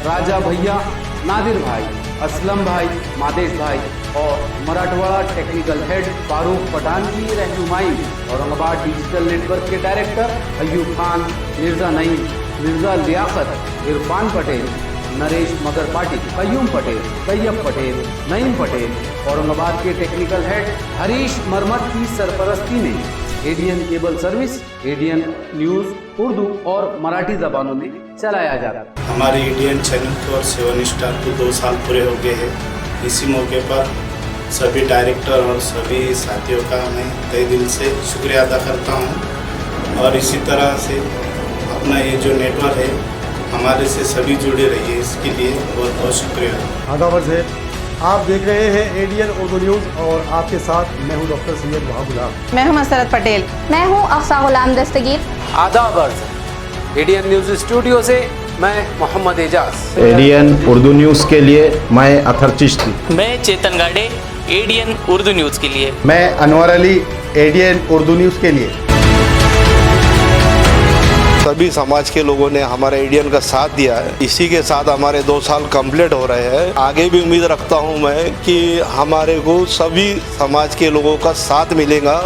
राजा भैया, नादिर भाई, असलम भाई, मादेश भाई और मराठवाड़ा टेक्निकल हेड फारूक पठान की रहनुमाई में औरंगाबाद डिजिटल नेटवर्क के डायरेक्टर अयूब खान, मिर्जा नईम, मिर्जा लियाकत, इरफान पटेल, नरेश मगर पाटिल, कयूम पटेल, तैयब पटेल, नईम पटेल, औरंगाबाद के टेक्निकल हेड हरीश मरमत की सरपरस्ती में ADN cable service, ADN news Urdu और मराठी ज़बानों में चलाया जाता है। हमारे एडीएन चैनल को और 7 स्टार को 2 साल पूरे हो गए हैं। इसी मौके पर सभी डायरेक्टर और सभी साथियों का मैं तहे दिल से शुक्रिया अदा करता हूं। और इसी तरह से अपना ये जो नेटवर्क है हमारे से सभी जुड़े रहिए, इसके लिए बहुत बहुत शुक्रिया। आदाब है, आप देख रहे हैं एडीएन उर्दू न्यूज़ और आपके साथ मैं हूं डॉक्टर सैयद वहाबुल्लाह। मैं हूं मसरत पटेल। मैं हूं अक्सा गुलाम दस्तगीर। आदाब अर्ज़ एडीएन न्यूज़ स्टूडियो से मैं मोहम्मद एजाज। एडीएन उर्दू न्यूज़ के लिए मैं अथर चिश्ती। मैं चेतन गाडे, एडीएन उर्दू न्यूज़ के लिए। मैं अनवर अली, एडीएन उर्दू न्यूज़ के लिए। सभी समाज के लोगों ने हमारे एडीएन का साथ दिया है। इसी के साथ हमारे 2 साल कंप्लीट हो रहे हैं। आगे भी उम्मीद रखता हूं मैं कि हमारे को सभी समाज के लोगों का साथ मिलेगा।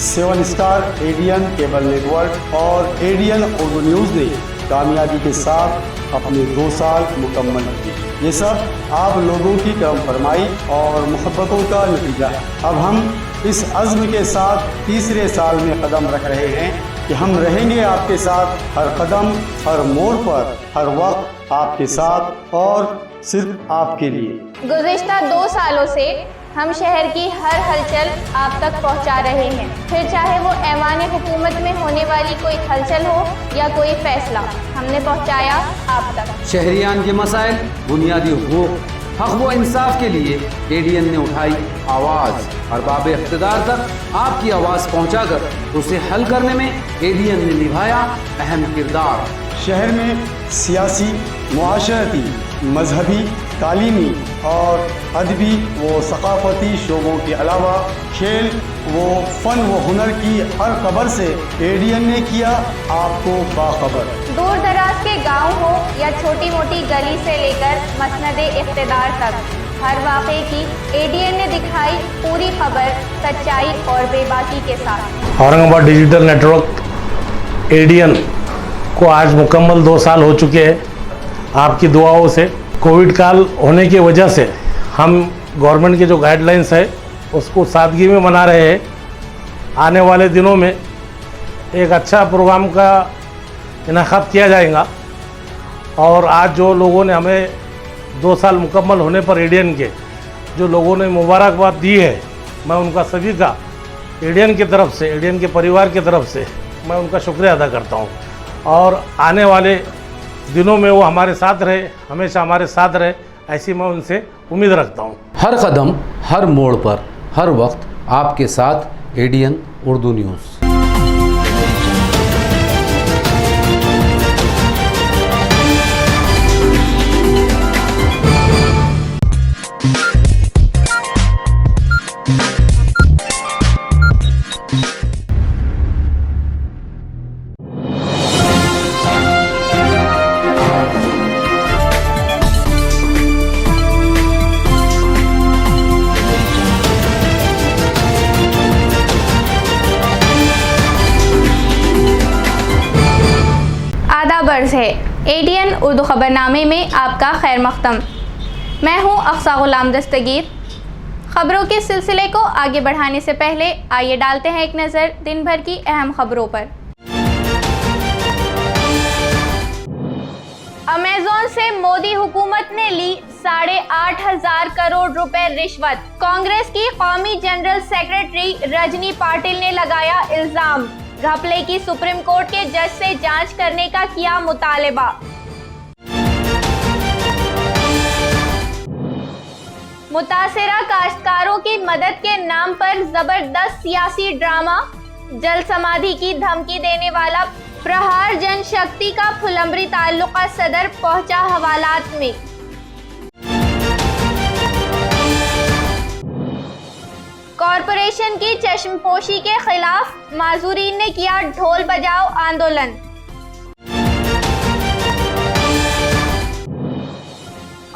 7 स्टार एडीएन केबल नेटवर्क और एडीएन उर्दू न्यूज़ ने कामयाबी के साथ अपने 2 साल मुकम्मल किए। ये सब आप लोगों की करम फरमाई और मोहब्बतों का नतीजा है। अब हम इस अज़्म के साथ तीसरे साल में कदम रख रहे हैं कि हम रहेंगे आपके साथ हर कदम, हर मोड़ पर, हर वक्त आपके साथ और सिर्फ आपके लिए। गुज़िश्ता 2 सालों से हम शहर की हर हलचल आप तक पहुंचा रहे हैं, फिर चाहे वो ऐवान हुकूमत में होने वाली कोई हलचल हो या कोई फैसला, हमने पहुंचाया आप तक। शहरियान के मसाइल, बुनियादी हुकूक, हक़ व इंसाफ के लिए एडीएन ने उठाई आवाज़। अरबाब इक़्तिदार तक आपकी आवाज़ पहुंचाकर उसे हल करने में एडीएन ने निभाया अहम किरदार। शहर में सियासी, मुआशरती, मजहबी, तालीमी और अदबी व सकाफती शोबों के अलावा खेल व फ़न व हुनर की हर खबर से एडीएन ने किया आपको बाखबर। दूर दराज के गांव हो या छोटी मोटी गली से लेकर मसनदे इक़्तिदार तक, हर वाक़े की एडीएन ने दिखाई पूरी खबर, सच्चाई और बेबाकी के साथ। औरंगाबाद डिजिटल नेटवर्क एडीएन को आज मुकम्मल 2 साल हो चुके हैं। आपकी दुआओं से कोविड काल होने की वजह से हम गवर्नमेंट की जो गाइडलाइंस है उसको सादगी में मना रहे हैं। आने वाले दिनों में एक अच्छा प्रोग्राम का इनाक़ाद किया जाएगा। और आज जो लोगों ने हमें 2 साल मुकम्मल होने पर एडीएन के जो लोगों ने मुबारकबाद दी है, मैं उनका सभी का एडीएन की तरफ से, एडीएन के परिवार की तरफ से मैं उनका शुक्रिया अदा करता हूँ। और आने वाले दिनों में वो हमारे साथ रहे, हमेशा हमारे साथ रहे, ऐसी मैं उनसे उम्मीद रखता हूँ। हर कदम, हर मोड़ पर, हर वक्त आपके साथ एडीएन उर्दू न्यूज़। बर्स है एडीएन उर्दू खबरनामे में आपका खैर मक़दम। मैं हूं अक्सा गुलाम दस्तगीर। खबरों के सिलसिले को आगे बढ़ाने से पहले आइए डालते हैं एक नज़र दिन भर की अहम खबरों पर। अमेज़न से मोदी हुकूमत ने ली 8,500 करोड़ रुपए रिश्वत। कांग्रेस की कौमी जनरल सेक्रेटरी रजनी पाटिल ने लगाया इल्जाम। घपले की सुप्रीम कोर्ट के जज से जांच करने का किया मुतालबा। मुतासिरा काश्तकारों की मदद के नाम पर जबरदस्त सियासी ड्रामा। जल समाधि की धमकी देने वाला प्रहार जनशक्ति का फुलंबरी ताल्लुका सदर पहुंचा हवालात में। कॉरपोरेशन की चश्मपोशी के खिलाफ माजूरीन ने किया ढोल बजाओ आंदोलन।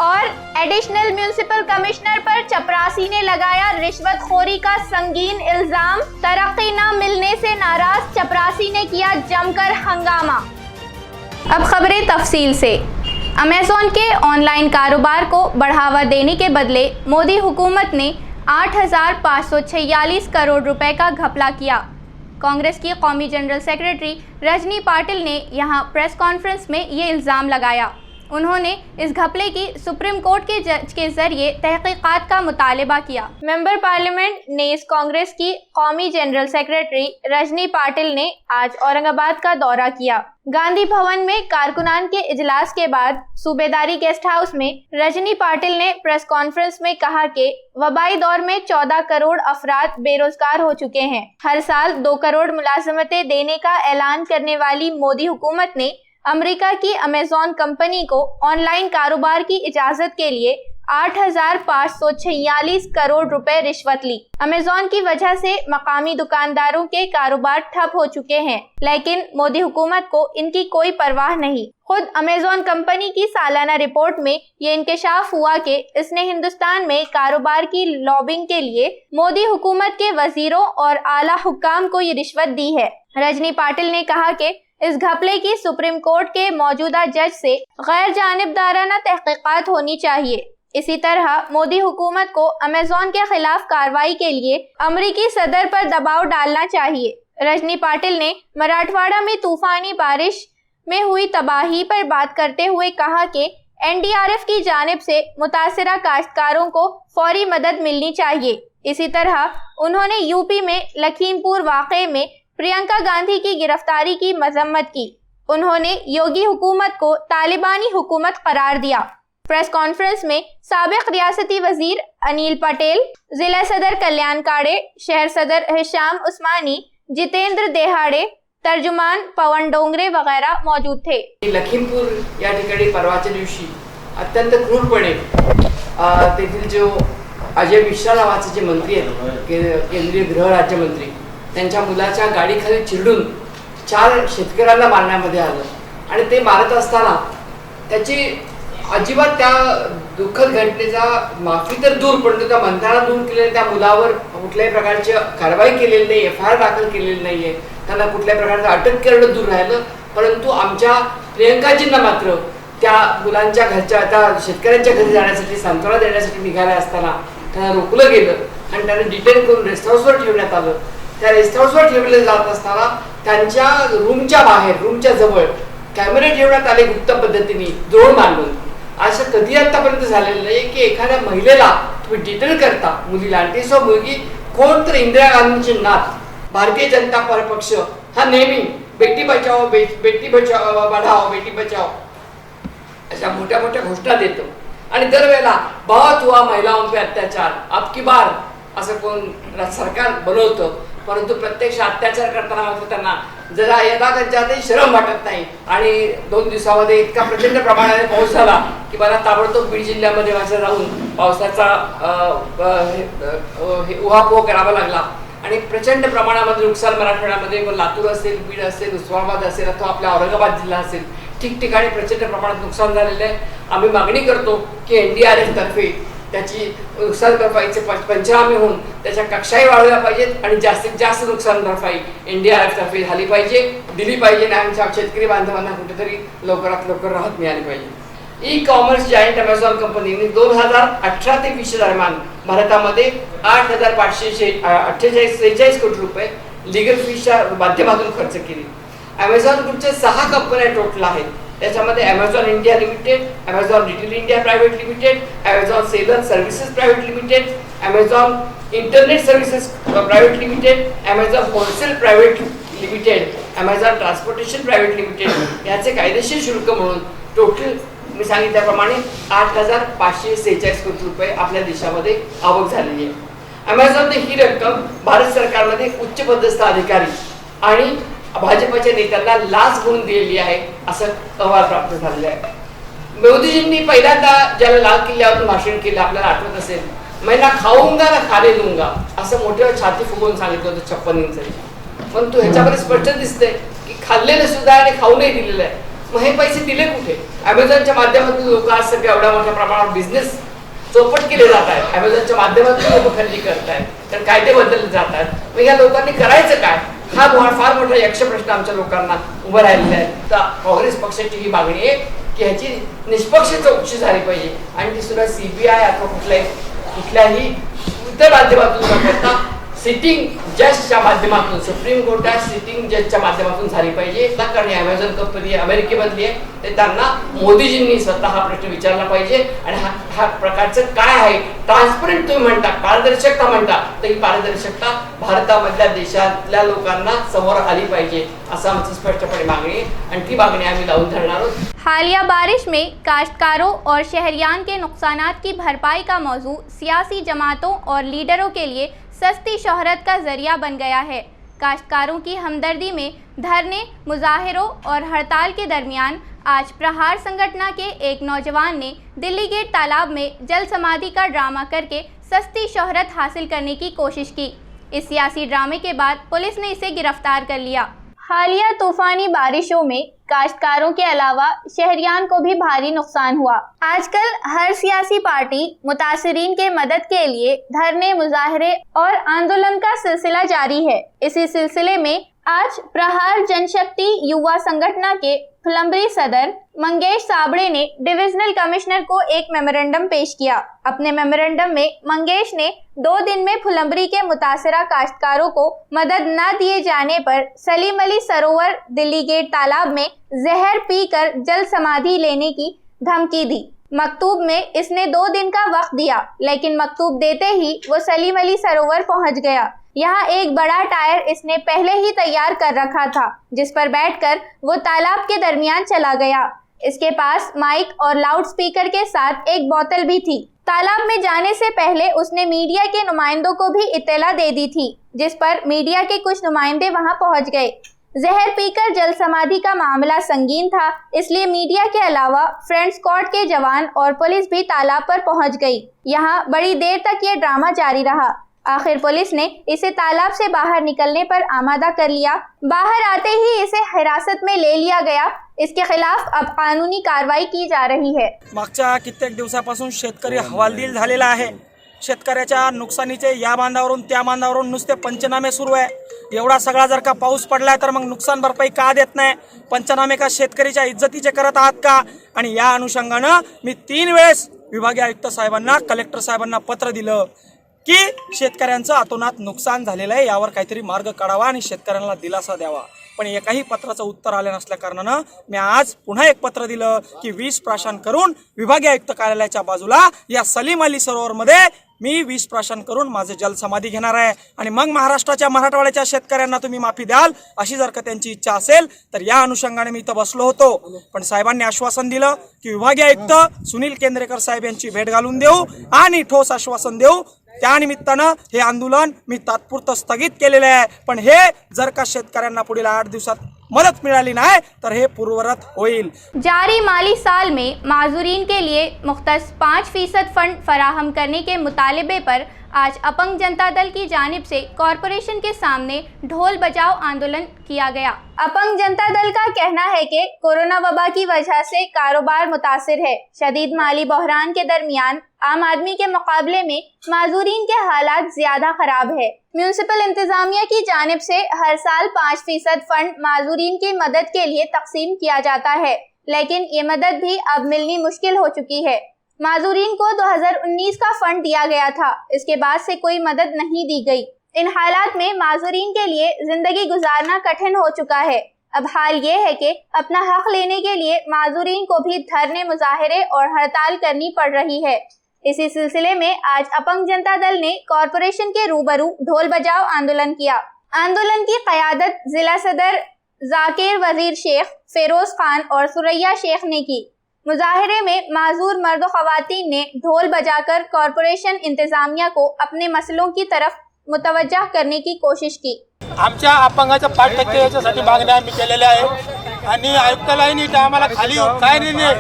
और एडिशनल म्युनिसिपल कमिश्नर पर चपरासी ने लगाया रिश्वतखोरी का संगीन इल्जाम। तरक्की न मिलने से नाराज चपरासी ने किया जमकर हंगामा। अब खबरें तफसील से। अमेज़न के ऑनलाइन कारोबार को बढ़ावा देने के बदले मोदी हुकूमत ने 8,546 करोड़ रुपए का घपला किया। कांग्रेस की कौमी जनरल सेक्रेटरी रजनी पाटिल ने यहां प्रेस कॉन्फ्रेंस में ये इल्ज़ाम लगाया। उन्होंने इस घपले की सुप्रीम कोर्ट के जज के जरिए तहकीकात का मुतालबा किया। मेंबर पार्लियामेंट नेज़ कांग्रेस की कौमी जनरल सेक्रेटरी रजनी पाटिल ने आज औरंगाबाद का दौरा किया। गांधी भवन में कारकुनान के इजलास के बाद सूबेदारी गेस्ट हाउस में रजनी पाटिल ने प्रेस कॉन्फ्रेंस में कहा कि वबाई दौर में 14 करोड़ अफराद बेरोजगार हो चुके हैं। हर साल 2 करोड़ मुलाजमतें देने का ऐलान करने वाली मोदी हुकूमत ने अमेरिका की अमेज़न कंपनी को ऑनलाइन कारोबार की इजाजत के लिए 8,546 करोड़ रुपए रिश्वत ली। अमेज़न की वजह से मकामी दुकानदारों के कारोबार ठप हो चुके हैं, लेकिन मोदी हुकूमत को इनकी कोई परवाह नहीं। खुद अमेज़न कंपनी की सालाना रिपोर्ट में ये इंकशाफ हुआ कि इसने हिंदुस्तान में कारोबार की लॉबिंग के लिए मोदी हुकूमत के वजीरों और आला हुक्काम को ये रिश्वत दी है। रजनी पाटिल ने कहा कि इस घपले की सुप्रीम कोर्ट के मौजूदा जज से गैर जानिबदाराना तहकीकात होनी चाहिए। इसी तरह मोदी हुकूमत को अमेज़न के खिलाफ कार्रवाई के लिए अमेरिकी सदर पर दबाव डालना चाहिए। रजनी पाटिल ने मराठवाड़ा में तूफानी बारिश में हुई तबाही पर बात करते हुए कहा कि एनडीआरएफ की जानिब से मुतासिरा काश्तकारों को फौरी मदद मिलनी चाहिए। इसी तरह उन्होंने यूपी में लखीमपुर वाक़े में प्रियंका गांधी की गिरफ्तारी की मजम्मत की। उन्होंने योगी हुकूमत को तालिबानी हुकूमत करार दिया। प्रेस कॉन्फ्रेंस में साबिक रियासती वजीर अनिल पटेल, जिला सदर कल्याण काड़े, शहर सदर हिशाम उस्मानी, जितेंद्र देहाड़े, तर्जुमान पवन डोंगरे वगैरह मौजूद थे। लखीमपूर या ठिकाणी परवाच्या दिवशी अत्यंत क्रूरपणे तेथील जो अजय मिश्रा नावाचे जे मंत्री आहेत, केंद्रीय गृह राज्यमंत्री, त्यांच्या मुलाच्या गाडीखाली चिरडून 4 शेतकऱ्यांना मारण्यामध्ये आलं आणि ते मारत असताना त्याची अजिबात त्या दुःखद घटनेचा माफी तर दूर, पण त्या मंत्र्यांना दूर केलेल्या त्या मुलावर कुठल्याही प्रकारची कारवाई केलेली नाही, FIR दाखल केलेली नाहीये, त्यांना कुठल्याही प्रकारचं अटक करणं दूर राहिलं। परंतु आमच्या प्रियंकाजींना मात्र त्या मुलांच्या घरच्या त्या शेतकऱ्यांच्या घरी जाण्यासाठी सांत्वना देण्यासाठी निघाले असताना त्यांना रोखलं गेलं आणि त्यांना डिटेन करून रेस्ट हाऊसवर ठेवण्यात आलं। त्या रेस्ट हाऊसवर ठेवले जात असताना त्यांच्या रूमच्या बाहेर, रूमच्या जवळ कॅमेरे ठेवण्यात आले गुप्त पद्धतीने ड्रोन मारून। असं कधी आतापर्यंत झालेलं नाही की एखाद्या महिलेला तुम्ही डिटेन करता, मुलीला, आणि ती मुलगी कोण तर इंदिरा गांधींची नात। भारतीय जनता पक्ष हा नेहमी बेटी बचाओ, बेटी बचाओ, बढ़ाओ, बेटी बचाओ अशा मोठ्या मोठ्या घोषणा देतो आणि दरवेळेला बहुत हुआ महिलाओं पे अत्याचार, अब की बार असं कोण सरकार बनवतं, परंतु प्रत्यक्ष अत्याचार करताना मात्र त्यांना जरा यदाकदाचितही शरम वाटत नाही। आणि 2 दिवसामध्ये इतका प्रचंड प्रमाणाने पाऊस झाला की मला ताबडतोब बीड जिल्ह्यामध्ये माझ्या राहून पावसाचा उहापोह करावा लागला आणि प्रचंड प्रमाणामध्ये नुकसान मराठवाड्यामध्ये, लातूर असेल, बीड असेल, उस्मानाबाद असेल अथवा आपला औरंगाबाद जिल्हा असेल, ठिकठिकाणी प्रचंड प्रमाणात नुकसान झालेलं आहे। आम्ही मागणी करतो की NDRF तर्फे त्याची नुकसान भरपाईचे पंचनामे होऊन त्याच्या कक्षाही वाढवल्या पाहिजेत आणि जास्तीत जास्त नुकसान भरपाई NDRF तर्फे झाली पाहिजे, दिली पाहिजे आणि आमच्या शेतकरी बांधवांना कुठेतरी लवकरात लवकर राहत मिळाली पाहिजे। ई कॉमर्स जायंट अमेझॉन कंपनीने 2018 ते 20 दरम्यान भारतामध्ये 8,546 कोटी रुपये लीगल फीच्या माध्यमातून खर्च केले। अमेझॉन ग्रुपचे 6 कंपन्या टोटल आहेत। त्याच्यामध्ये Amazon India limited, Amazon retail India private limited, Amazon seller services private limited, Amazon internet services private limited, Amazon wholesale private limited, Amazon transportation private limited याचे कायदेशीर शुल्क म्हणून टोटल मी सांगितल्याप्रमाणे 8,546 कोटी रुपये आपल्या देशामध्ये आवक झालेली आहे। अमेझॉनने ही रक्कम भारत सरकारमध्ये उच्च पदस्थ अधिकारी आणि भाजपच्या नेत्यांना लाच म्हणून दिलेली आहे असं अहवाल प्राप्त झालेला आहे। मोदीजींनी पहिल्यांदा ज्याला लाल किल्ल्यावरून भाषण केलं आपल्याला आठवत असेल, मैं ना खाऊंगा ना खाने दूंगा असं मोठं छाती फुगवून सांगितलं होतं 56 इंचाची। पण तो ह्याच्यामध्ये स्पष्ट दिसतंय की खाल्लेलं सुद्धा आणि खाऊनही दिलेलं आहे। मग हे पैसे दिले कुठे? अमेझॉनच्या माध्यमातून लोक आज सगळ्या एवढ्या मोठ्या प्रमाणावर बिझनेस चौपट केले जात आहेत. अमेझॉनच्या माध्यमातून लोक खरेदी करत आहेत, तर कायदे बदलले जात आहेत. मग या लोकांनी करायचं काय? हा फार मोठा यक्ष प्रश्न आमच्या लोकांना उभं राहिलेला आहे. तर काँग्रेस पक्षाची ही मागणी आहे की ह्याची निष्पक्ष चौकशी झाली पाहिजे आणि ती सुद्धा CBI अथवा कुठल्याही इतर माध्यमातून न करता सिटिंग जजच्या माध्यमातून, सुप्रीम कोर्टात सिटिंग जजच्या माध्यमातून झाली पाहिजे. कारण अमेझॉन कंपनी अमेरिकेमधली आहे, ते त्यांना मोदीजींनी स्वतः हा प्रश्न विचारला पाहिजे आणि हा प्रकारचं काय आहे ट्रान्सपरंट तुम्ही म्हणता, पारदर्शकता म्हणता, तर ही पारदर्शकता भारतामधल्या देशातल्या लोकांना समोर आली पाहिजे असं आमचं स्पष्टपणे मागणी आहे आणि ती मागणी आम्ही लावून धरणार आहोत. हालिया बारिश में काश्तकारों और शहरियान के नुकसानात की भरपाई का मौजू सियासी जमातों और लीडरों के लिए सस्ती शोहरत का जरिया बन गया है। काश्तकारों की हमदर्दी में धरने, मुजाहिरों और हड़ताल के दरमियान आज प्रहार संगठन के एक नौजवान ने दिल्ली गेट तालाब में जल समाधि का ड्रामा करके सस्ती शोहरत हासिल करने की कोशिश की। इस सियासी ड्रामे के बाद पुलिस ने इसे गिरफ्तार कर लिया। हालिया तूफानी बारिशों में काश्तकारों के अलावा शहरियान को भी भारी नुकसान हुआ। आजकल हर सियासी पार्टी मुतासिरीन के मदद के लिए धरने, मुजाहरे और आंदोलन का सिलसिला जारी है। इसी सिलसिले में आज प्रहार जनशक्ति युवा संगठन के फुलंब्री सदर मंगेश साबड़े ने डिविजनल कमिश्नर को एक मेमोरेंडम पेश किया। अपने मेमोरेंडम में मंगेश ने 2 दिन में फुलंब्री के मुतासिरा काश्तकारों को मदद न दिए जाने पर सलीम अली सरोवर दिल्ली गेट तालाब में जहर पीकर जल समाधि लेने की धमकी दी। मकतूब में इसने 2 दिन का वक्त दिया, लेकिन मकतूब देते ही वो सलीम अली सरोवर पहुंच गया। यहाँ एक बड़ा टायर इसने पहले ही तैयार कर रखा था, जिस पर बैठकर वो तालाब के दरमियान चला गया। इसके पास माइक और लाउड स्पीकर के साथ एक बोतल भी थी। तालाब में जाने से पहले उसने मीडिया के नुमाइंदों को भी इत्तला दे दी थी, जिस पर मीडिया के कुछ नुमाइंदे वहां पहुंच गए। जहर पीकर जल समाधि का मामला संगीन था, इसलिए मीडिया के अलावा फ्रेंड स्क्वाड के जवान और पुलिस भी तालाब पर पहुंच गई। यहाँ बड़ी देर तक ये ड्रामा जारी रहा। आखिर पुलिस ने इसे तालाब से बाहर निकलने पर आमादा कर लिया। बाहर आते ही इसे हिरासत में ले लिया गया। इसके खिलाफ अब कानूनी कार्रवाई की जा रही है। मागच्या कित्येक दिवसापासून शेतकरी हवालदिल झालेला आहे। शेतकऱ्याच्या नुकसानीचे या बांधावरून त्या बांधावरून नुसते पंचनामे सुरू आहे। एवढा सगळा जर का पाऊस पडलाय तर मग नुकसान भरपाई का देत नाही? पंचनामे का शेतकरीच्या इज्जतीचे करत आहात का? आणि या अनुषंगाने मी 3 वेळेस विभागीय आयुक्त साहेबांना, कलेक्टर साहेबांना पत्र दिलं की शेतकऱ्यांचं अतोनात नुकसान झालेलं आहे, यावर काहीतरी मार्ग काढावा आणि शेतकऱ्यांना दिलासा द्यावा। पण एकाही पत्राचं उत्तर आले नसल्या कारणानं मी आज पुन्हा एक पत्र दिलं की 20 प्राशन करून विभागीय आयुक्त कार्यालयाच्या बाजूला या सलीम अली सरोवरमध्ये मी 20 प्राशन करून माझे जलसमाधी घेणार आहे आणि मग महाराष्ट्राच्या, मराठवाड्याच्या शेतकऱ्यांना तुम्ही माफी द्याल अशी जर का त्यांची इच्छा असेल तर या अनुषंगाने मी इथं बसलो होतो। पण साहेबांनी आश्वासन दिलं की विभागीय आयुक्त सुनील केंद्रेकर साहेब यांची भेट घालून देऊ आणि ठोस आश्वासन देऊ। त्यानिमित्तानं हे आंदोलन मी तात्पुरतं स्थगित केलेलं आहे। पण हे जर का शेतकऱ्यांना पुढील 8 दिवसात मदत मिळाली नाही तर हे पूर्ववत होईल। जारी माली साल में माजूरीन के लिए मुख्तस 5% फंड फराहम करने के मुतालबे पर आज अपंग जनता दल की जानिब से कॉरपोरेशन के सामने ढोल बजाओ आंदोलन किया गया। अपंग जनता दल का कहना है कि कोरोना वबा की वजह से कारोबार मुतासिर है। शदीद माली बहरान के दरमियान आम आदमी के मुकाबले में माजूरीन के हालात ज्यादा खराब है। म्यूनिसिपल इंतजामिया की जानिब से हर साल 5% फंड माजूरीन की मदद के लिए तकसीम किया जाता है, लेकिन ये मदद भी अब मिलनी मुश्किल हो चुकी है। माजूरीन को 2019 का फंड दिया गया था, इसके बाद से कोई मदद नहीं दी गई। इन हालात में माजूरीन के लिए जिंदगी गुजारना कठिन हो चुका है। अब हाल ये है कि अपना हक लेने के लिए माजूरीन को भी धरने, मुजाहिरे और हड़ताल करनी पड़ रही है। इसी सिलसिले में आज अपंग जनता दल ने कॉरपोरेशन के रूबरू ढोल बजाओ आंदोलन किया। आंदोलन की क़यादत जिला सदर जाकिर वजीर शेख, फेरोज खान और सुरैया शेख ने की। मुजाहिरे में माजूर मर्द व ख़वातीन ने ढोल बजाकर कॉरपोरेशन इंतजामिया को अपने मसलों की तरफ मुतवज्जा करने की कोशिश की। आमच्या अपंगाच्या 5% याच्यासाठी मागण्या आम्ही केलेल्या आहे आणि आयुक्तालयाने नीट आम्हाला खाली काय निर्णय,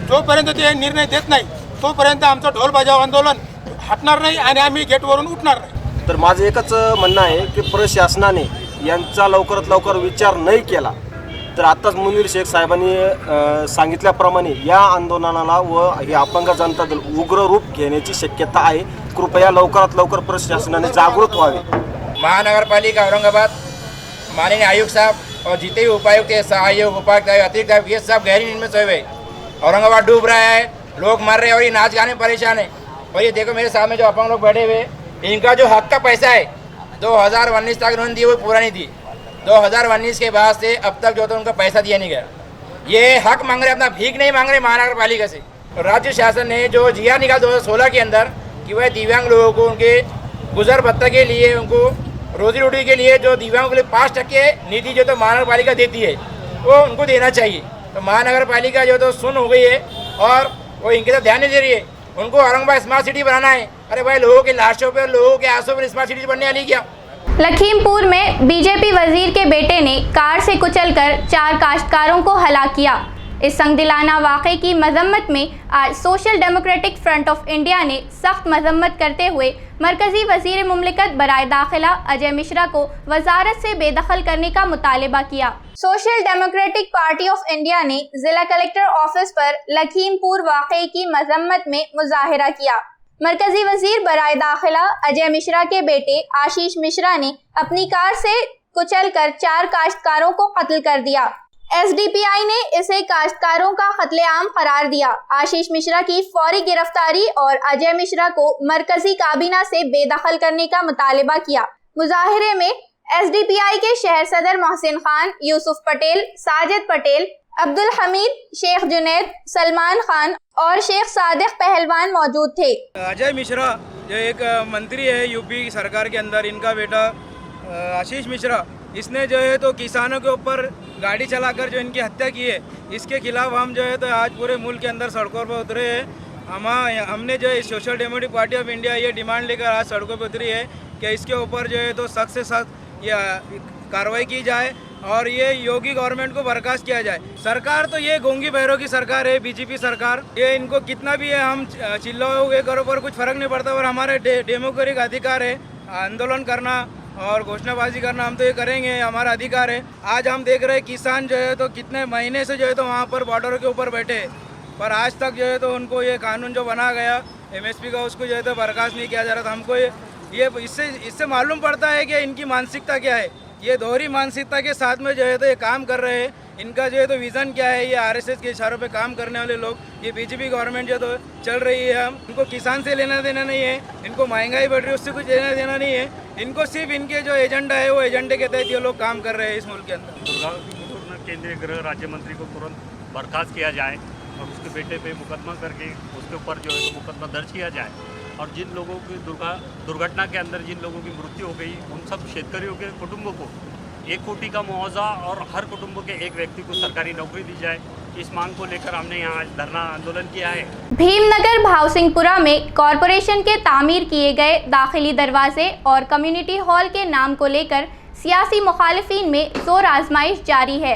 जोपर्यंत ते निर्णय देत नाही तोपर्यंत आमचं ढोल बजाव आंदोलन हटणार नाही आणि आम्ही गेटवरून उठणार नाही। तर माझं एकच म्हणणं आहे की प्रशासनाने यांचा लवकरात लवकर विचार नाही केला तर आत्ताच मुनीर शेख साहेबांनी सांगितल्याप्रमाणे या आंदोलनाला व हे अपंग जनता दल उग्र रूप घेण्याची शक्यता आहे. कृपया लवकरात लवकर प्रशासनाने जागृत व्हावे. महानगरपालिका औरंगाबाद, माननीय आयुक्त साहब और जितने भी उपायुक्त है, सहायक उपायुक्त है, अतिरिक्त आयुक्त, ये सब गहरी नींद में सोए हुए. औरंगाबाद डूब रहा है, लोग मर रहे हैं और ये नाच गाने परेशान है. और ये देखो मेरे सामने जो अपंग लोग बैठे हुए, इनका जो हक का पैसा है 2019 तक उन्होंने दी, वो पूरा नहीं दी. 2019 के बाद से अब तक जो तो उनका पैसा दिया नहीं गया. ये हक मांग रहे, अपना भीख नहीं मांग रहे महानगर पालिका से. राज्य शासन ने जो GR निकाला 2016 के अंदर कि वह दिव्यांग लोगों को उनके गुजर भत्ता के लिए, उनको रोजी रोटी के लिए जो दिव्यांगों के लिए 5% निधि जो तो महानगर पालिका देती है वो उनको देना चाहिए. तो महानगर पालिका जो तो सुन हो गई है और वो इनके साथ ध्यान नहीं दे रही है. उनको औरंगाबाद स्मार्ट सिटी बनाना है. अरे भाई, लोगों के लाशों पर, लोगों के आंसू पर स्मार्ट सिटी बनने वाली क्या? लखीमपुर में बीजेपी वजीर के बेटे ने कार से कुचलकर 4 काश्तकारों को हलाक किया. इस संगदिलाना वाक़े की मजम्मत में आज social democratic front of India ने सख्त मजम्मत करते हुए मरकजी वजीर मुमलिकत बराए दाखिला अजय मिश्रा को वजारत से बेदखल करने का मुतालबा किया. Social democratic party of India ने जिला कलेक्टर ऑफिस पर लखीमपुर वाक़े की मजम्मत में मुजाहिरा किया. मरकजी वजीर बराए दाखिला अजय मिश्रा के बेटे आशीष मिश्रा ने अपनी कार से कुचलकर 4 काश्तकारों को कत्ल कर दिया. SDPI ने इसे काश्तकारों का कत्लेआम करार दिया. आशीष मिश्रा की फौरी गिरफ्तारी और अजय मिश्रा को मरकजी काबीना से बेदखल करने का मुतालबा किया. मुजाहिरे में SDPI के शहर सदर मोहसिन खान, यूसुफ पटेल, साजिद पटेल, अब्दुल हमीद, शेख जुनैद, सलमान खान और शेख सादिक पहलवान मौजूद थे. अजय मिश्रा जो एक मंत्री है यूपी सरकार के अंदर, इनका बेटा आशीष मिश्रा, इसने जो है तो किसानों के ऊपर गाड़ी चलाकर जो इनकी हत्या की है, इसके खिलाफ हम जो है तो आज पूरे मुल्क के अंदर सड़कों पर उतरे हैं. हमने जो है social democratic party of India ये डिमांड लेकर आज सड़कों पर उतरी है कि इसके ऊपर जो है तो सख्त से सख्त ये कार्रवाई की जाए और ये योगी गवर्नमेंट को बर्खास्त किया जाए. सरकार तो ये गोंगी बहरों की सरकार है, बीजेपी सरकार. ये इनको कितना भी है हम चिल्लाओगे करो पर कुछ फर्क नहीं पड़ता. और हमारे डेमोक्रेटिक अधिकार है आंदोलन करना और घोषणाबाजी करना, हम तो ये करेंगे, हमारा अधिकार है. आज हम देख रहे हैं किसान जो है तो कितने महीने से जो है तो वहाँ पर बॉर्डर के ऊपर बैठे, पर आज तक जो है तो उनको ये कानून जो बना गया MSP का, उसको जो है तो बर्खास्त नहीं किया जा रहा था. हमको ये इससे मालूम पड़ता है कि इनकी मानसिकता क्या है. ये दोहरी मानसिकता के साथ में जो है तो ये काम कर रहे हैं. इनका जो है तो विज़न क्या है, ये RSS के इशारों पे काम करने वाले लोग, ये बीजेपी गवर्नमेंट जो तो चल रही है. हम इनको किसान से लेना देना नहीं है, इनको महंगाई बढ़ रही है उससे कुछ लेना देना नहीं है. इनको सिर्फ इनके जो एजेंडा है वो एजेंडे के तहत ये लोग काम कर रहे हैं इस मुल्क के अंदर. केंद्रीय गृह राज्य मंत्री को तुरंत बर्खास्त किया जाए और उसके बेटे पे मुकदमा करके उसके ऊपर जो है तो मुकदमा दर्ज किया जाए. और जिन लोगों की दुर्घटना के अंदर जिन लोगों की मृत्यु हो गई, उन सब शेतकरियों के कुटुंबों को 1 कोटि का मुआवजा और हर कुटुंब के एक व्यक्ति को सरकारी नौकरी दी जाए. इस मांग को लेकर हमने यहाँ आज धरना आंदोलन किया है. भीमनगर भावसिंहपुरा में कॉरपोरेशन के तामीर किए गए दाखिली दरवाजे और कम्युनिटी हॉल के नाम को लेकर सियासी मुखालिफिन में जोर आजमाइश जारी है.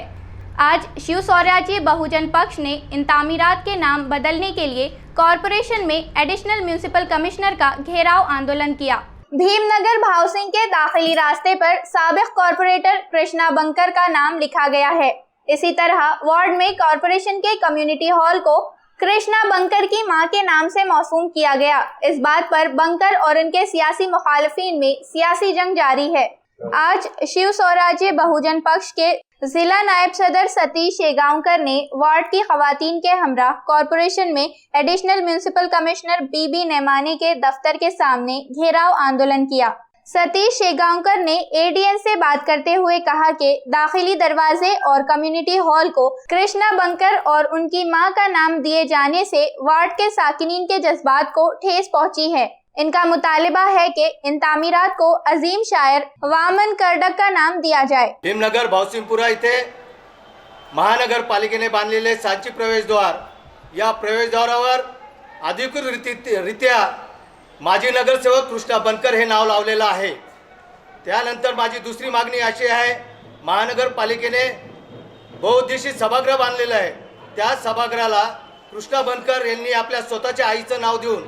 आज शिव स्वराज्य बहुजन पक्ष ने इन तामीरात के नाम बदलने के लिए कॉरपोरेशन में एडिशनल म्यूनिसिपल कमिश्नर का घेराव आंदोलन किया. भीमनगर भावसिंह के दाखिली रास्ते पर साबिक कॉरपोरेटर कृष्णा बंकर का नाम लिखा गया है. इसी तरह वार्ड में कॉरपोरेशन के कम्युनिटी हॉल को कृष्णा बंकर की मां के नाम से मौसूम किया गया. इस बात पर बंकर और उनके सियासी मुखालिफिन में सियासी जंग जारी है. आज शिव स्वराज्य बहुजन पक्ष के जिला नायब सदर सतीश शेगांवकर ने वार्ड की खवातीन के हमरा कॉरपोरेशन में एडिशनल म्यूनिसिपल कमिश्नर बीबी नेमानी के दफ्तर के सामने घेराव आंदोलन किया. सतीश शेगांवकर ने ADN से बात करते हुए कहा कि दाखिली दरवाजे और कम्युनिटी हॉल को कृष्णा बंकर और उनकी मां का नाम दिए जाने से वार्ड के साकिनीन के जज्बात को ठेस पहुंची है. इनका मुतालिबा है कि इन तामीरात को अजीम शायर वामन कर्डक का नाम दिया जाए. भीमनगर भावसिंहपुरा इथे महानगरपालिकेने बांधलेले सांची प्रवेशद्वार, या प्रवेशद्वारावर अधिकृतरित्या माजी नगरसेवक कृष्णा बनकर हे नाव लावलेलं आहे. त्यानंतर माझी दुसरी मागणी अशी आहे, महानगरपालिकेने बहुउद्देशीय सभागृह बांधलेलं आहे. त्या सभागृहाला कृष्णा बनकर यांनी आपल्या स्वतःच्या आईचं नाव देऊन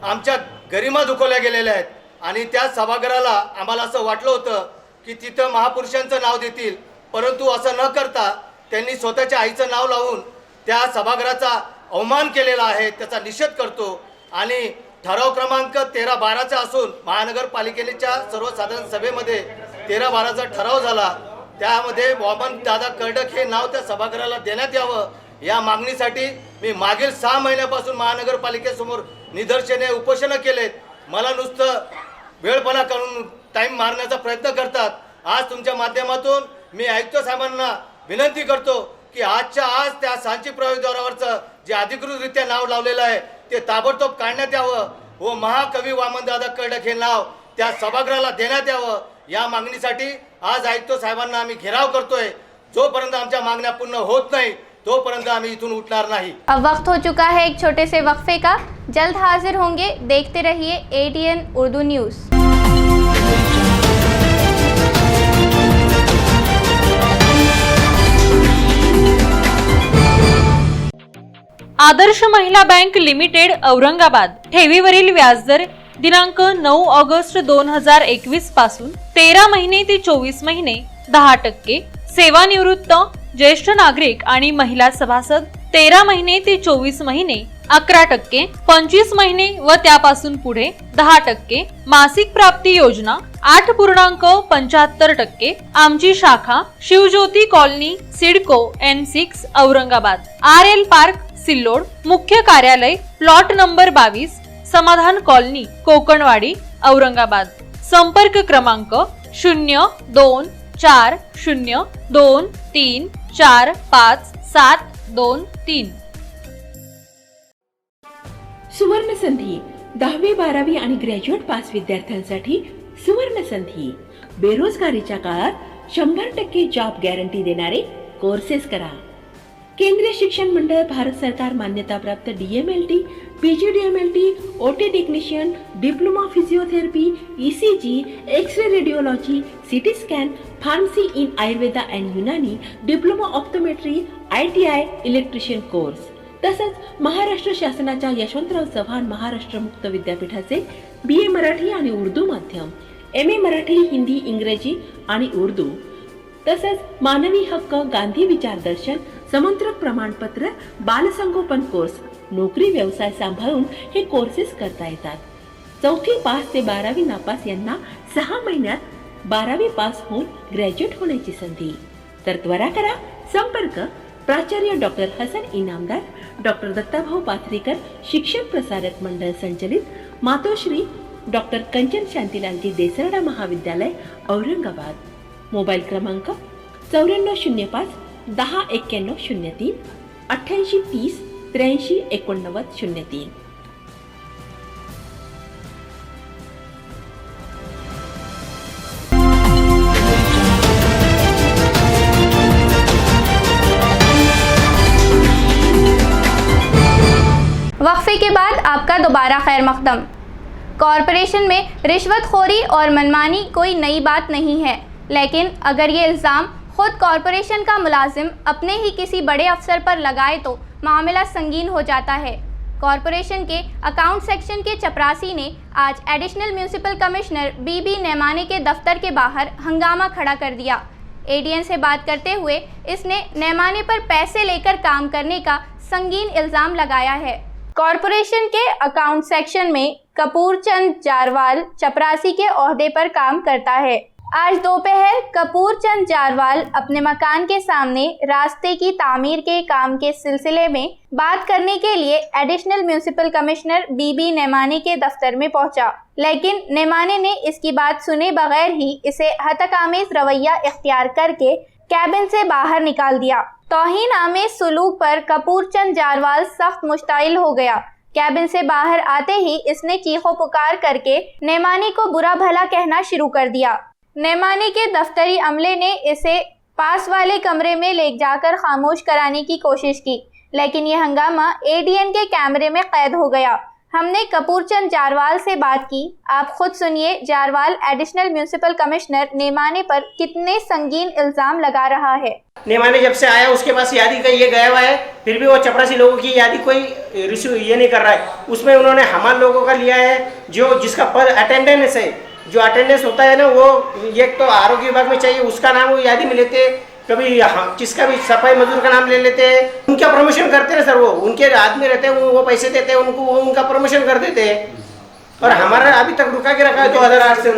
आमच्या गरिमा दुखवल्या गेलेल्या आहेत. आणि त्या सभागृहाला आम्हाला असं वाटलं होतं की तिथं महापुरुषांचं नाव देतील, परंतु असं न करता त्यांनी स्वतःच्या आईचं नाव लावून त्या सभागृहाचा अवमान केलेला आहे, त्याचा निषेध करतो. आणि ठराव क्रमांक 13-12चा असून महानगरपालिकेच्या सर्वसाधारण सभेमध्ये 13-12चा ठराव झाला. त्यामध्ये वामन दादा कर्डक हे नाव त्या सभागृहाला देण्यात यावं या मागणीसाठी मी मागील 6 महिन्यापासून महानगरपालिकेसमोर निदर्शने उपोषणं केलेत. मला नुसतं वेळपणा करून टाईम मारण्याचा प्रयत्न करतात. आज तुमच्या माध्यमातून मी आयुक्त साहेबांना विनंती करतो की आजच्या आज त्या सांची प्रवेशद्वारावरचं जे अधिकृतरित्या नाव लावलेलं आहे ते ताबडतोब काढण्यात यावं व महाकवी वामनदादा कर्डक हे नाव त्या सभागृहाला देण्यात यावं या मागणीसाठी आज आयुक्त साहेबांना आम्ही घेराव करतोय. जोपर्यंत आमच्या मागण्या पूर्ण होत नाही तोपर्यंत आम्ही इथून उठणार नाही. अब वक्त हो चुका है एक छोटे से वक्फे का. जल्द हाजिर होंगे. देखते रहिए ADN उर्दू न्यूज़. आदर्श महिला बँक लिमिटेड औरंगाबाद ठेवीवरील व्याजदर दिनांक 9 ऑगस्ट 2021 पासून 13 महिने ते 24 महिने 10%, सेवानिवृत्त ज्येष्ठ नागरिक आणि महिला सभासद 13 महिने ते 24 महिने 11%, 25 महिने व त्यापासून पुढे 10%, मासिक प्राप्ती योजना 8.75%. आमची शाखा Shivjyoti colony CIDCO N6 Aurangabad, RL park Sillod, मुख्य कार्यालय प्लॉट नंबर 22, समाधान कॉलनी कोकणवाडी औरंगाबाद. संपर्क क्रमांक 024023457323. सुवर्ण संधी 10वी 12वी आणि ग्रॅज्युएट पास विद्यार्थ्यांसाठी सुवर्ण संधी. बेरोजगारीच्या काळात 100% जॉब गॅरंटी देणारे कोर्सेस करा. केंद्रीय शिक्षण मंडळ, भारत सरकार मान्यताप्राप्त DMLT, PGDMLT, OT technician, diploma physiotherapy, ECG, X-ray radiology, CT scan, pharmacy in Ayurveda and Unani, diploma optometry, ITI electrician course. तसंच महाराष्ट्र शासनाच्या यशवंतराव चव्हाण महाराष्ट्र मुक्त विद्यापीठाचे BA मराठी आणि उर्दू माध्यम, MA मराठी, हिंदी, इंग्रजी आणि उर्दू. तसंच मानवी हक्क, गांधी विचार दर्शन, समंत्रक प्रमाणपत्र, बालसंगोपन कोर्स, नोकरी व्यवसाय सांभाळून हे कोर्सेस करता येतात. 4थी पास ते 12वी नापास यांना 6 महिन्यात 12वी पास होऊन ग्रॅज्युएट होण्याची संधी. तर त्वरा करा. संपर्क प्राचार्य डॉक्टर हसन इनामदार, डॉक्टर दत्ताभाऊ पाथरीकर, शिक्षण प्रसारक मंडळ संचलित, मातोश्री डॉक्टर कंचन शांतीलालजी देसरडा महाविद्यालय औरंगाबाद. मोबाईल क्रमांक 9405 109103 8830 83 8903. वक्फे के बाद आपका दोबारा खैर मकदम. कॉरपोरेशन में रिश्वतखोरी और मनमानी कोई नई बात नहीं है, लेकिन अगर ये इल्ज़ाम खुद कॉरपोरेशन का मुलाजिम अपने ही किसी बड़े अफसर पर लगाए तो मामला संगीन हो जाता है. कॉरपोरेशन के अकाउंट सेक्शन के चपरासी ने आज एडिशनल म्यूनिसिपल कमिश्नर BB नेमाने के दफ्तर के बाहर हंगामा खड़ा कर दिया. ADN से बात करते हुए इसने नेमाने पर पैसे लेकर काम करने का संगीन इल्ज़ाम लगाया है. कॉरपोरेशन के अकाउंट सेक्शन में कपूर चंद जारवाल चपरासी के ओहदे पर काम करता है. आज दोपहर कपूर चंद जारवाल अपने मकान के सामने रास्ते की तामीर के काम के सिलसिले में बात करने के लिए एडिशनल म्यूनिसिपल कमिश्नर BB नेमाने के दफ्तर में पहुंचा, लेकिन नेमाने ने इसकी बात सुने बगैर ही इसे हतकामेज रवैया इख्तियार करके कैबिन से बाहर निकाल दिया. तौहीन आमेज सुलूक पर कपूर चंद जारवाल सख्त मुश्ताइल हो गया. कैबिन से बाहर आते ही इसने चीखो पुकार करके नेमाने को बुरा भला कहना शुरू कर दिया. नेमाने के दफ्तरी अमले ने इसे पास वाले कमरे में ले जाकर खामोश कराने की कोशिश की, लेकिन यह हंगामा ADN के कैमरे में कैद हो गया. हमने कपूर चंद जारवाल से बात की. आप खुद सुनिए जारवाल एडिशनल म्यूनिसिपल कमिश्नर नेमाने पर कितने संगीन इल्जाम लगा रहा है. नेमाने जब से आया उसके पास यादी का ये गया हुआ है, फिर भी वो चपरासी लोगों की यादी कोई रिसीव ये नहीं कर रहा है. उसमें उन्होंने हमारे लोगों का लिया है जो जिसका पर अटेंडेंस है, जो अटेंडेंस होता है ना वो एक तो आरोग्य विभाग में चाहिए, उसका नाम वो यादी में लेते, कभी किसका भी सफाई मजदूर का नाम ले लेते हैं, उनका प्रमोशन करते हैं सर। वो उनके आदमी रहते हैं, वो पैसे देते हैं उनको, वो उनका प्रमोशन कर देते हैं। और हमारा अभी तक रुका के रखा है 2008 से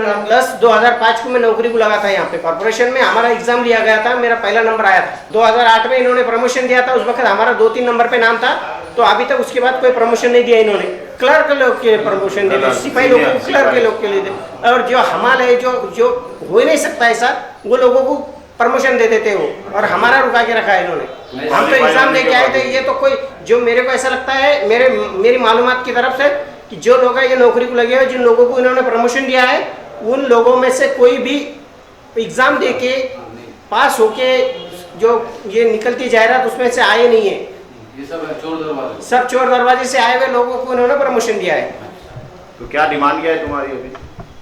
2005 को मैं नौकरी को लगा था यहाँ पे कॉर्पोरेशन में। हमारा एग्जाम लिया गया था, मेरा पहला नंबर आया था। 2008 में इन्होंने प्रमोशन दिया था, उस वक्त हमारा 2-3 नंबर पे नाम था। तो अभी तक उसके बाद कोई प्रमोशन नहीं दिया इन्होंने। क्लर्क लोग के प्रमोशन दे, सिपाही लोगों को क्लर्क के लोग के लिए दे। और जो हमारे है जो हो ही नहीं सकता ऐसा, वो लोगों को प्रमोशन दे देते वो, और हमारा रुका के रखा है इन्होंने। हम तो एग्जाम दे के आए थे। ये तो कोई जो मेरे को ऐसा लगता है, मेरी मालूमात की तरफ से, कि जो लोग ये नौकरी को लगे हैं, जिन लोगों को इन्होंने प्रमोशन दिया है, उन लोगों में से कोई भी एग्जाम दे के पास होके जो ये निकलती जाहिरात उसमें से आए नहीं है। ये सब चोर दरवाजे, सब चोर दरवाजे से आए हुए लोगों को इन्होंने प्रमोशन दिया है। तो क्या डिमांड क्या है तुम्हारी अभी?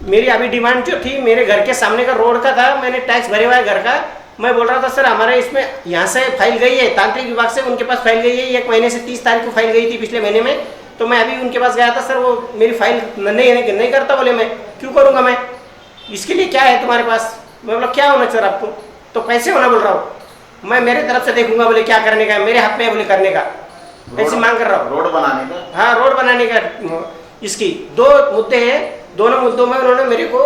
मेरी अभी डिमांड जो थी, मेरे घर के सामने का रोड का था, मैंने टैक्स भरे हुआ है घर का। मैं बोल रहा था सर हमारे इसमें यहाँ से फाइल गई है, तांत्रिक विभाग से उनके पास फाइल गई है, 1 महीने से 30 तारीख को फाइल गई थी पिछले महीने में। तो मैं अभी उनके पास गया था, सर वो मेरी फाइल नहीं करता। बोले मैं क्यों करूँगा, मैं इसके लिए क्या है तुम्हारे पास? मैं बोला क्या होना सर आपको? तो पैसे होना बोल रहा हूँ मैं, मेरे तरफ से देखूंगा। बोले क्या करने का है, मेरे हाथ में है बोले करने का, ऐसी मांग कर रहा हूँ। रोड बनाने का? हाँ, रोड बनाने का। इसकी 2 मुद्दे हैं, दोनों मुद्दों में उन्होंने मेरे को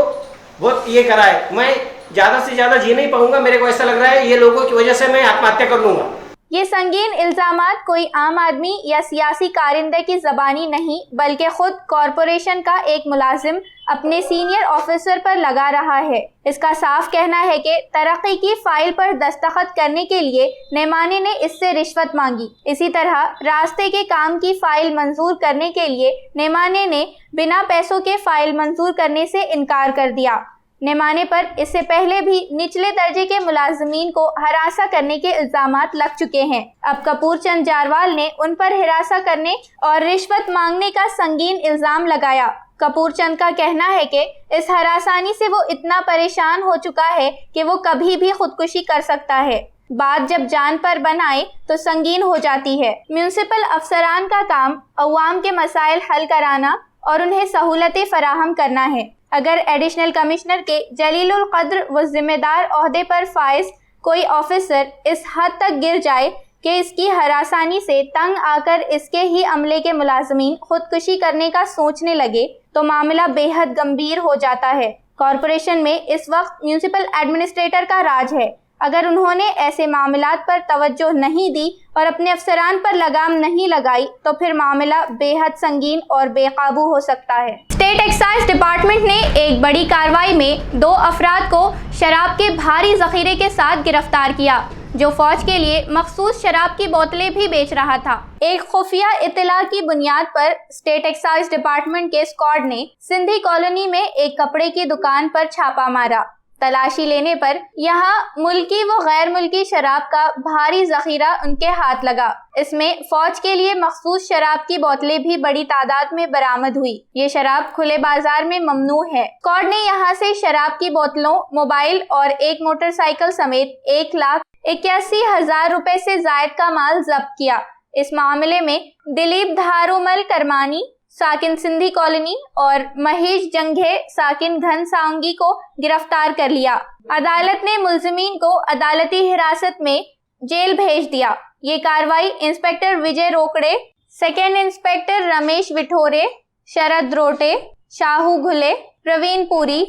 बहुत ये करा है। मैं ज़्यादा से ज़्यादा जी नहीं पाऊंगा, मेरे को ऐसा लग रहा है ये लोगों की वजह से मैं आत्महत्या कर लूंगा। ये संगीन इल्जामात कोई आम आदमी या सियासी कारिंदे की ज़बानी नहीं, बल्कि खुद कॉरपोरेशन का एक मुलाजिम अपने सीनियर ऑफिसर पर लगा रहा है। इसका साफ कहना है कि तरक्की की फाइल पर दस्तखत करने के लिए नेमाने ने इससे रिश्वत मांगी। इसी तरह रास्ते के काम की फाइल मंजूर करने के लिए नेमाने ने बिना पैसों के फाइल मंजूर करने से इनकार कर दिया। नेमाने पर इससे पहले भी निचले दर्जे के मुलाजमीन को हरासा करने के इल्जामात लग चुके हैं। अब कपूर चंद जारवाल ने उन पर हिरासा करने और रिश्वत मांगने का संगीन इल्जाम लगाया। कपूर चंद का कहना है कि इस हरासानी से वो इतना परेशान हो चुका है कि वो कभी भी खुदकुशी कर सकता है। बात जब जान पर बनाए तो संगीन हो जाती है। म्यूनिसिपल अफसरान का काम अवाम के मसाइल हल कराना और उन्हें सहूलतें फराहम करना है। अगर एडिशनल कमिश्नर के जलीलुल कद्र व जिम्मेदार ओहदे पर फाइज कोई ऑफिसर इस हद तक गिर जाए कि इसकी हरासानी से तंग आकर इसके ही अमले के मुलाजमीन खुदकुशी करने का सोचने लगे तो मामला बेहद गंभीर हो जाता है। कॉरपोरेशन में इस वक्त म्यूनिसिपल एडमिनिस्ट्रेटर का राज है। अगर उन्होंने ऐसे मामलात पर तवज्जो नहीं दी और अपने अफसरान पर लगाम नहीं लगाई तो फिर मामला बेहद संगीन और बेकाबू हो सकता है। स्टेट एक्साइज डिपार्टमेंट ने एक बड़ी कार्रवाई में 2 अफराद को शराब के भारी जखीरे के साथ गिरफ्तार किया, जो फौज के लिए मखसूस शराब की बोतलें भी बेच रहा था। एक खुफिया इत्तला की बुनियाद पर स्टेट एक्साइज डिपार्टमेंट के स्क्वाड ने सिंधी कॉलोनी में एक कपड़े की दुकान पर छापा मारा। तलाशी लेने पर यहाँ मुल्की व गैर मुल्की शराब का भारी जखीरा उनके हाथ लगा। इसमें फौज के लिए मखसूस शराब की बोतलें भी बड़ी तादाद में बरामद हुई। ये शराब खुले बाजार में ममनू है। स्क्वाड ने यहाँ से शराब की बोतलों, मोबाइल और एक मोटरसाइकिल समेत 1,81,000 रुपए से जायद का माल जब्त किया। इस मामले में दिलीप धारूमल करमानी साकिन सिंधी कॉलोनी और महेश जंघे साकिन घन सांगी को गिरफ्तार कर लिया। अदालत ने मुल्जिमीन को अदालती हिरासत में जेल भेज दिया। ये कार्रवाई इंस्पेक्टर विजय रोकड़े, सेकेंड इंस्पेक्टर रमेश विठोरे, शरद रोटे, शाहू घुले, प्रवीण पुरी,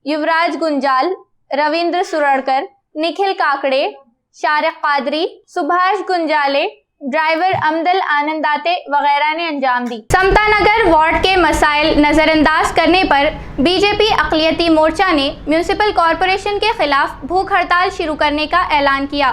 युवराज गुंजाल, रविंद्र सुरड़कर, निखिल काकड़े, शारिक कादरी, सुभाष गुंजाले, ड्राइवर अमदल आनंदाते वगैरह ने अंजाम दी। समता नगर वार्ड के मसाइल नजरअंदाज करने पर बीजेपी अक़लियती मोर्चा ने म्यूनिसिपल कॉरपोरेशन के खिलाफ भूख हड़ताल शुरू करने का ऐलान किया।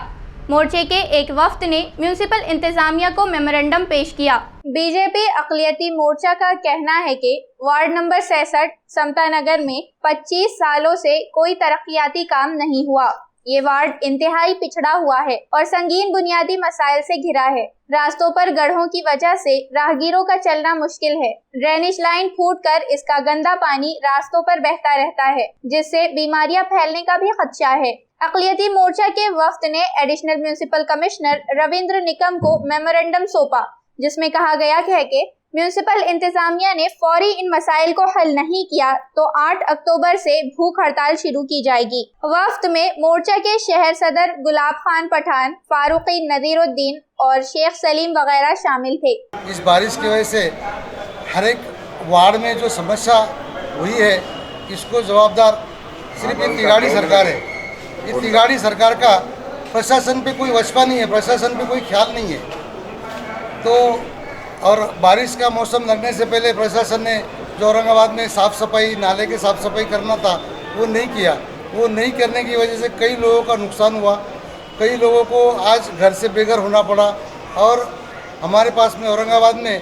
मोर्चे के एक वफ्द ने म्यूनिसिपल इंतजामिया को मेमोरेंडम पेश किया। बीजेपी अक़लियती मोर्चा का कहना है कि वार्ड नंबर 66 समता नगर में 25 सालों से कोई तरक्याती काम नहीं हुआ। ये वार्ड इंतहाई पिछड़ा हुआ है और संगीन बुनियादी मसाइल से घिरा है। रास्तों पर गड्ढों की वजह से राहगीरों का चलना मुश्किल है। ड्रेनेज लाइन फूटकर इसका गंदा पानी रास्तों पर बहता रहता है, जिससे बीमारियां फैलने का भी खदशा है। अक़लियती मोर्चा के वफ्द ने additional municipal commissioner Ravindra Nikam को मेमोरेंडम सौंपा, जिसमें कहा गया है कि म्यूनिसिपल इंतजामिया ने फौरी इन मसाइल को हल नहीं किया तो 8 अक्टूबर से भूख हड़ताल शुरू की जाएगी। वफ्द में मोर्चा के शहर सदर गुलाब खान पठान, फारूकी नदीरुद्दीन और शेख सलीम वगैरह शामिल थे। इस बारिश की वजह से हर एक वार्ड में जो समस्या हुई है, इसको जवाबदार सिर्फ ये तिगाड़ी सरकार है। ये तिगाड़ी सरकार का प्रशासन पे कोई वचपा नहीं है, प्रशासन पे कोई ख्याल नहीं है। तो और बारिश का मौसम लगने से पहले प्रशासन ने जो औरंगाबाद में साफ़ सफाई, नाले के साफ़ सफाई करना था, वो नहीं किया। वो नहीं करने की वजह से कई लोगों का नुकसान हुआ, कई लोगों को आज घर से बेघर होना पड़ा। और हमारे पास में औरंगाबाद में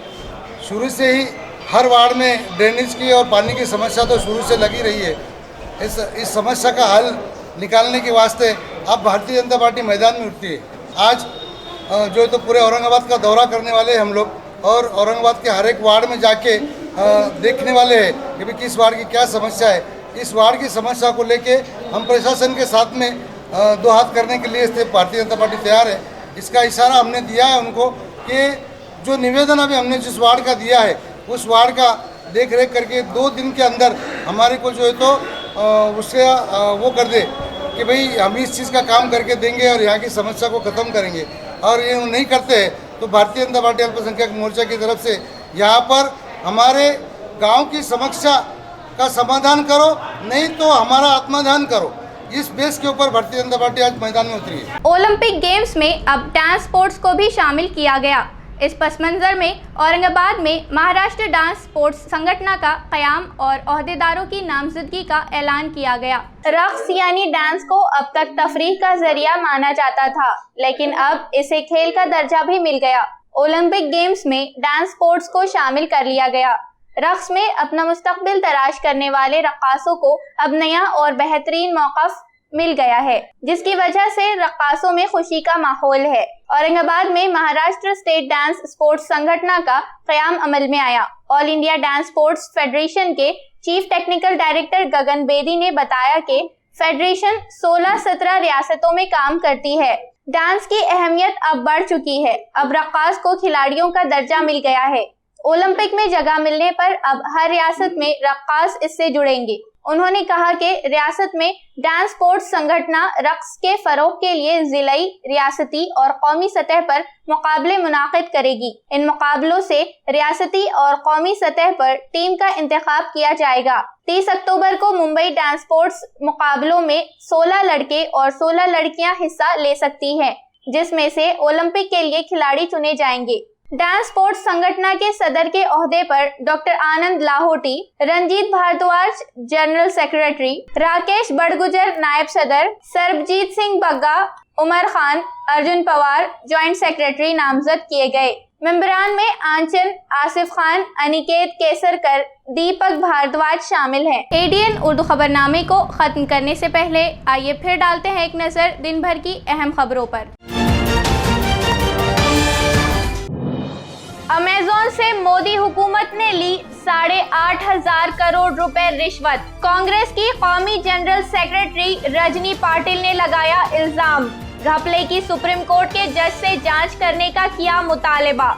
शुरू से ही हर वार्ड में ड्रेनेज की और पानी की समस्या तो शुरू से लगी रही है। इस समस्या का हल निकालने के वास्ते अब भारतीय जनता पार्टी मैदान में उठती है। आज जो तो पूरे औरंगाबाद का दौरा करने वाले हैं हम लोग, और औरंगाबाद के हर एक वार्ड में जाके देखने वाले हैं कि भाई किस वार्ड की क्या समस्या है। इस वार्ड की समस्या को लेके हम प्रशासन के साथ में दो हाथ करने के लिए भारतीय जनता पार्टी तैयार है। इसका इशारा हमने दिया है उनको कि जो निवेदन अभी हमने जिस वार्ड का दिया है, उस वार्ड का देख रेख करके 2 दिन के अंदर हमारे को जो है तो उससे वो कर दे कि भाई हम इस चीज़ का काम करके देंगे और यहाँ की समस्या को ख़त्म करेंगे। और ये नहीं करते हैं तो भारतीय जनता पार्टी अल्पसंख्यक मोर्चा की तरफ से यहाँ पर हमारे गांव की समस्या का समाधान करो, नहीं तो हमारा आत्मदान करो। इस बेस के ऊपर भारतीय जनता पार्टी आज मैदान में उतरी है। ओलंपिक गेम्स में अब डांस स्पोर्ट्स को भी शामिल किया गया। इस पस मंज़र में औरंगाबाद में महाराष्ट्र डांस स्पोर्ट्स संगठन का क़याम और ओहदेदारों की नामजदगी का ऐलान किया गया। रक़्स यानी डांस को अब तक तफरीह का जरिया माना जाता था, लेकिन अब इसे खेल का दर्जा भी मिल गया। ओलंपिक गेम्स में डांस स्पोर्ट्स को शामिल कर लिया गया। रक़्स में अपना मुस्तकबिल तराश करने वाले रक्कासों को अब नया और बेहतरीन मौका मिल गया है, जिसकी वजह से रक्कासों में खुशी का माहौल है। औरंगाबाद में महाराष्ट्र स्टेट डांस स्पोर्ट्स संगठन का क़याम अमल में आया। All India dance sports federation के चीफ टेक्निकल डायरेक्टर गगन बेदी ने बताया कि फेडरेशन 16-17 रियासतों में काम करती है। डांस की अहमियत अब बढ़ चुकी है। अब रक्कास को खिलाड़ियों का दर्जा मिल गया है। ओलंपिक में जगह मिलने पर अब हर रियासत में रक्कास इससे जुड़ेंगे। उन्होंने कहा कि रियासत में डांस स्पोर्ट्स संगठन रक़्स के फरोग के लिए जिलाई, रियासती और कौमी सतह पर मुकाबले मुनाकिद करेगी। इन मुकाबलों से रियासती और कौमी सतह पर टीम का इंतखाब किया जाएगा। 30 अक्टूबर को मुंबई डांस स्पोर्ट्स मुकाबलों में 16 लड़के और 16 लड़कियां हिस्सा ले सकती हैं, जिसमें से ओलंपिक के लिए खिलाड़ी चुने जाएंगे। डांस स्पोर्ट्स संगठन के सदर के ओहदे पर डॉक्टर आनंद लाहोटी, रंजीत भारद्वाज जनरल सेक्रेटरी, राकेश बड़गुजर नायब सदर, सरबजीत सिंह बग्गा, उमर खान, अर्जुन पवार जॉइंट सेक्रेटरी नामजद किए गए। मेंबरान में आंचल, आसिफ खान, अनिकेत केसरकर, दीपक भारद्वाज शामिल हैं। एडीएन उर्दू खबरनामे को खत्म करने से पहले आइए फिर डालते हैं एक नजर दिन भर की अहम खबरों पर। अमेज़न से मोदी हुकूमत ने ली 8,500 करोड़ रुपए रिश्वत। कांग्रेस की कौमी जनरल सेक्रेटरी रजनी पाटिल ने लगाया इल्जाम। घपले की सुप्रीम कोर्ट के जज से जांच करने का किया मुतालबा।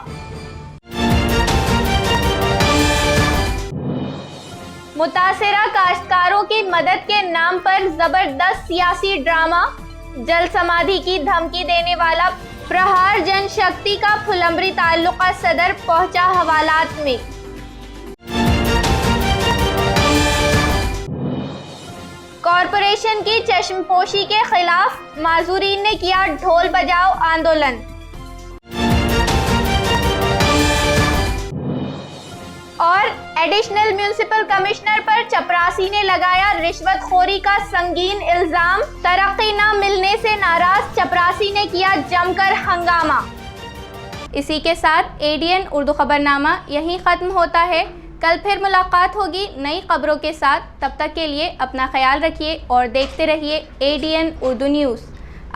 मुतासिरा काश्तकारों की मदद के नाम पर जबरदस्त सियासी ड्रामा। जल समाधि की धमकी देने वाला प्रहार जनशक्ति का फुलंबरी ताल्लुका सदर पहुंचा हवालात में। कॉरपोरेशन की चश्मपोशी के खिलाफ माजूरीन ने किया ढोल बजाओ आंदोलन। और एडिशनल म्युनिसिपल कमिश्नर पर चपरासी ने लगाया रिश्वतखोरी का संगीन इल्जाम। तरक्की न मिलने से नाराज चपरासी ने किया जमकर हंगामा। इसी के साथ एडीएन उर्दू खबरनामा यहीं खत्म होता है। कल फिर मुलाकात होगी नई खबरों के साथ। तब तक के लिए अपना ख्याल रखिए और देखते रहिए एडीएन उर्दू न्यूज़,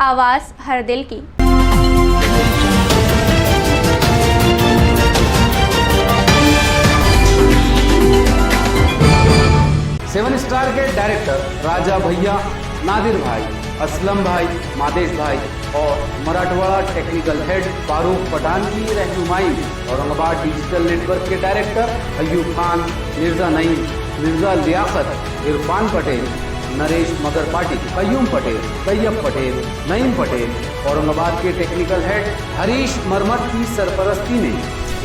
आवाज़ हर दिल की। 7 स्टार के डायरेक्टर राजा भैया, नादिर भाई, असलम भाई, मादेश भाई और मराठवाड़ा टेक्निकल हेड फारूक पठान की रहनुमाई में औरंगाबाद डिजिटल नेटवर्क के डायरेक्टर अयूब खान, मिर्जा नईम, मिर्जा लियाकत, इरफान पटेल, नरेश मगर पाटिल, कयूम पटेल, तैयब पटेल, नईम पटेल, औरंगाबाद के टेक्निकल हेड हरीश मरमत की सरपरस्ती में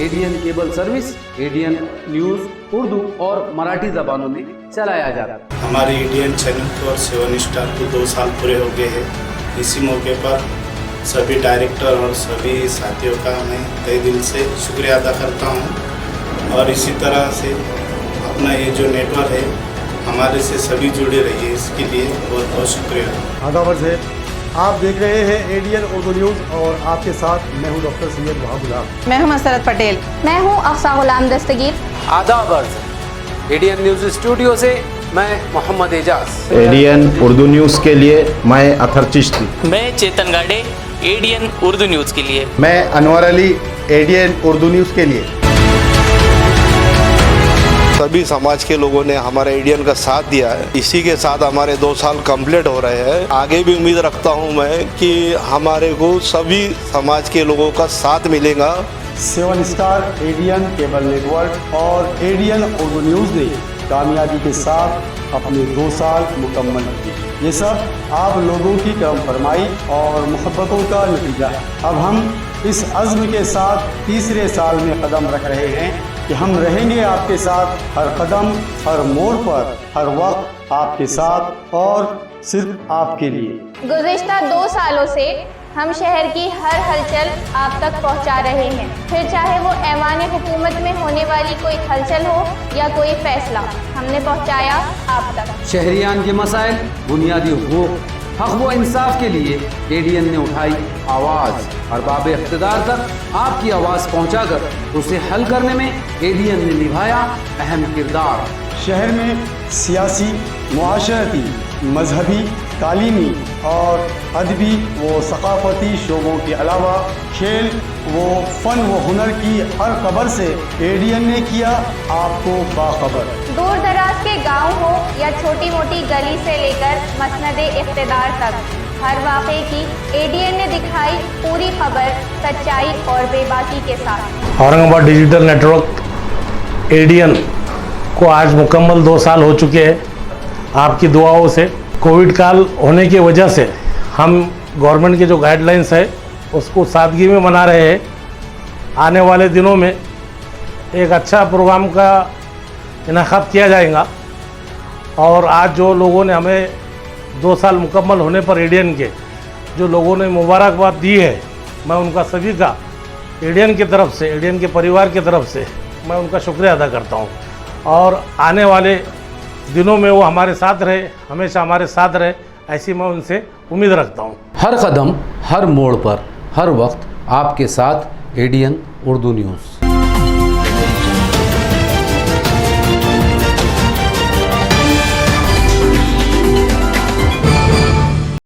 ADN cable service, ADN news Urdu और मराठी जबानों में चलाया जाता है। हमारे एडीएन चैनल को और 7 स्टार को 2 साल पूरे हो गए हैं। इसी मौके पर सभी डायरेक्टर और सभी साथियों का मैं तहे दिल से शुक्रिया अदा करता हूं। और इसी तरह से अपना ये जो नेटवर्क है हमारे से सभी जुड़े रहिए, इसके लिए बहुत बहुत शुक्रिया। आदाबर से आप देख रहे हैं एडीएन उर्दू न्यूज़ और आपके साथ मैं हूं डॉक्टर सैयद वहाब गुलाम। मैं हूं मसरत पटेल। मैं हूं अफ़सा गुलाम दस्तगीर। आदाब अर्ज़ एडीएन न्यूज़ स्टूडियो से मैं मोहम्मद एजाज। एडीएन उर्दू न्यूज़ के लिए मैं अथर चिश्ती। मैं चेतन गाडे, एडीएन उर्दू न्यूज़ के लिए। मैं अनवर अली, एडीएन उर्दू न्यूज़ के लिए। सभी समाज के लोगों ने हमारे एडीएन का साथ दिया है। इसी के साथ हमारे 2 साल कंप्लीट हो रहे हैं। आगे भी उम्मीद रखता हूं मैं कि हमारे को सभी समाज के लोगों का साथ मिलेगा। 7 स्टार एडीएन केबल नेटवर्क और एडीएन उर्दू न्यूज़ ने कामयाबी के साथ अपने 2 साल मुकम्मल किए। ये सब आप लोगों की करम फरमाई और मोहब्बतों का नतीजा है। अब हम इस अज़्म के साथ तीसरे साल में कदम रख रहे हैं कि हम रहेंगे आपके साथ हर कदम, हर मोड़ पर, हर वक्त आपके साथ और सिर्फ आपके लिए। गुज़िश्ता 2 सालों से हम शहर की हर हलचल आप तक पहुंचा रहे हैं, फिर चाहे वो ऐवान हुकूमत में होने वाली कोई हलचल हो या कोई फैसला, हमने पहुंचाया आप तक। शहरियान के मसाइल, बुनियादी हुकूक, हक व इंसाफ के लिए एडीएन ने उठाई आवाज़। अरबाब इख्तिदार तक आपकी आवाज़ पहुंचाकर उसे हल करने में एडीएन ने निभाया अहम किरदार। शहर में सियासी, मुआशरती, मजहबी, तालीमी और अदबी व सकाफती शोबों के अलावा खेल व फ़न व हुनर की हर खबर से एडीएन ने किया आपको बाखबर। दूर दराज के गांव हो या छोटी मोटी गली से लेकर मसनद इख्तिदार तक, हर वाक़े की एडीएन ने दिखाई पूरी खबर सच्चाई और बेबाकी के साथ। औरंगाबाद डिजिटल नेटवर्क एडीएन को आज मुकम्मल 2 साल हो चुके हैं। आपकी दुआओं से कोविड काल होने की वजह से हम गवर्नमेंट के जो गाइडलाइंस है उसको सादगी में मना रहे हैं। आने वाले दिनों में एक अच्छा प्रोग्राम का इनाक़ाद किया जाएगा। और आज जो लोगों ने हमें 2 साल मुकम्मल होने पर एडीएन के जो लोगों ने मुबारकबाद दी है, मैं उनका सभी का एडीएन की तरफ से, एडीएन के परिवार की तरफ से मैं उनका शुक्रिया अदा करता हूँ। और आने वाले दिनों में वो हमारे साथ रहे, हमेशा हमारे साथ रहे, ऐसी मैं उनसे उम्मीद रखता हूँ। हर कदम, हर मोड़ पर, हर वक्त आपके साथ एडीएन उर्दू न्यूज़।